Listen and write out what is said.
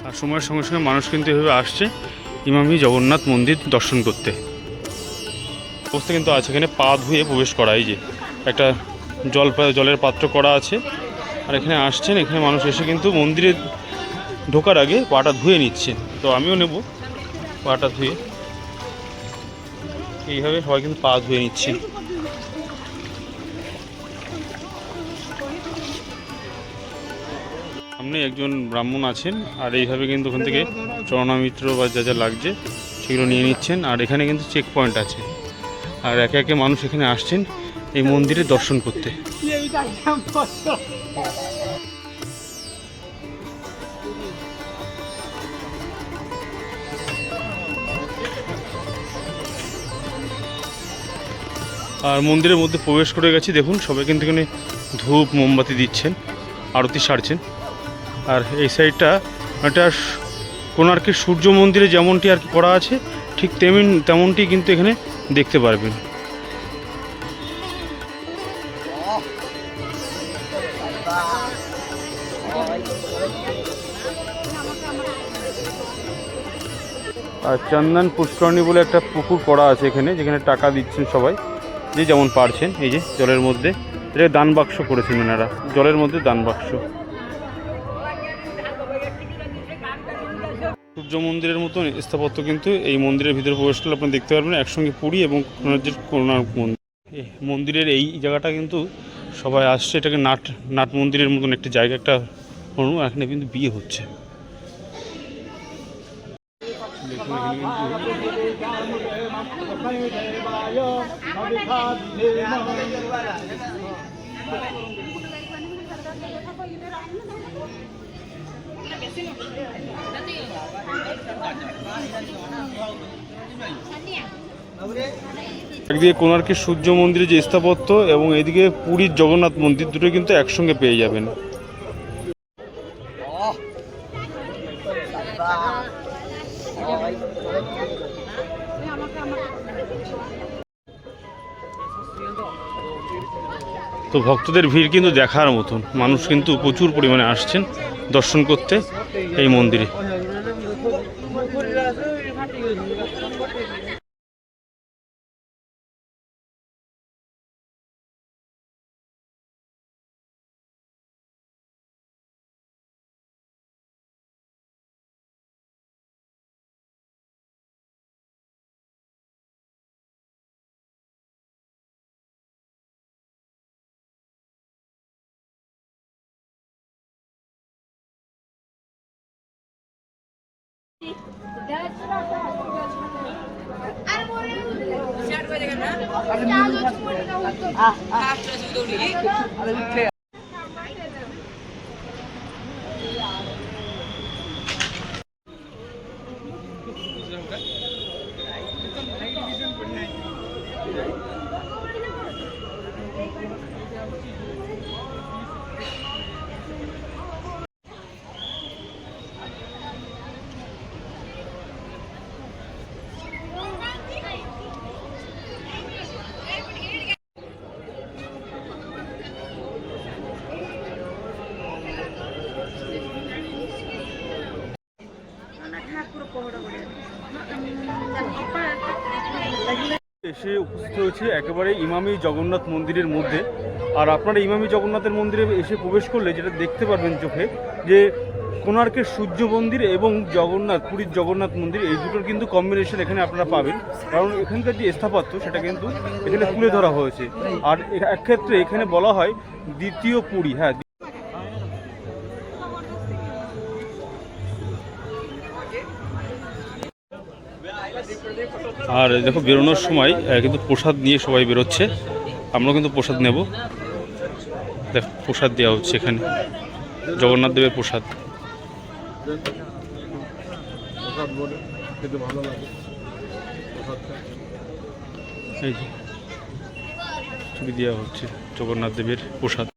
আর সময়ের সঙ্গে সঙ্গে মানুষ কিন্তু এভাবে আসছে ইমামি জগন্নাথ মন্দির দর্শন করতে। অবস্থা কিন্তু আছে এখানে পা ধুয়ে প্রবেশ করা, এই যে একটা জলের পাত্র করা আছে, আর এখানে আসছেন, এখানে মানুষ এসে কিন্তু মন্দিরে ঢোকার আগে পাটা ধুয়ে নিচ্ছেন। তো আমিও নেব পাটা ধুয়ে, এইভাবে সবাই কিন্তু পা ধুয়ে নিচ্ছেন। সামনে একজন ব্রাহ্মণ আছেন, আর এইভাবে কিন্তু ওখান থেকে চরণামিত্র বা যা যা লাগছে সেগুলো নিয়ে নিচ্ছেন। আর এখানে কিন্তু চেক পয়েন্ট আছে, আর একে একে মানুষ এখানে আসছেন এই মন্দিরে দর্শন করতে। আর মন্দিরের মধ্যে প্রবেশ করে গেছি, দেখুন সবাই কিন্তু এখানে ধূপ মোমবাতি দিচ্ছেন, আরতি সারছেন। আর এই সাইডটা একটা কোণার্কের সূর্য মন্দিরে যেমনটি আর কি করা আছে, ঠিক তেমনটি কিন্তু এখানে দেখতে পারবেন। আর চন্দন পুষ্করণী বলে একটা পুকুর করা আছে এখানে, যেখানে টাকা দিচ্ছেন সবাই যে যেমন পারছেন। এই যে জলের মধ্যে এটা দান বাক্স করেছেন ওনারা, জলের মধ্যে দান বাক্স। সূর্য মন্দিরের মতন স্থাপত্য কিন্তু এই মন্দিরের ভিতরে প্রবেশ করলে আপনি দেখতে পারবেন একসঙ্গে পুরী এবং কোণার্ক মন্দির। মন্দিরের এই জায়গাটা কিন্তু সবাই আসছে, এটাকে নাট মন্দিরের মতন একটি জায়গা, একটা এখানে কিন্তু বিয়ে হচ্ছে। দেখুন একদিকে কোণার্কের সূর্য মন্দিরের যে স্থাপত্য এবং এদিকে পুরীর জগন্নাথ মন্দির, দুটো কিন্তু একসঙ্গে পেয়ে যাবেন। তো ভক্তদের ভিড় কিন্তু দেখার মতন, মানুষ কিন্তু প্রচুর পরিমাণে আসছেন দর্শন করতে এই মন্দিরে। এসে উপস্থিত হয়েছে একেবারে ইমামি জগন্নাথ মন্দিরের মধ্যে। আর আপনারা ইমামি জগন্নাথের মন্দিরে এসে প্রবেশ করলে যেটা দেখতে পারবেন চোখে, যে কোণার্কের সূর্য মন্দির এবং পুরীর জগন্নাথ মন্দির, এই দুটোর কিন্তু কম্বিনেশন এখানে আপনারা পাবেন। কারণ এখানকার যে স্থাপত্য সেটা কিন্তু এখানে তুলে ধরা হয়েছে। আর একক্ষেত্রে এখানে বলা হয় দ্বিতীয় পুরী। হ্যাঁ, আর দেখো বেরোনোর সময় কিন্তু প্রসাদ নিয়ে সবাই বেরোচ্ছে, আমরাও কিন্তু প্রসাদ নেব। দেখ প্রসাদ দেওয়া হচ্ছে এখানে, জগন্নাথ দেবের প্রসাদ। এই যে ছবি দেওয়া হচ্ছে জগন্নাথ দেবের প্রসাদ।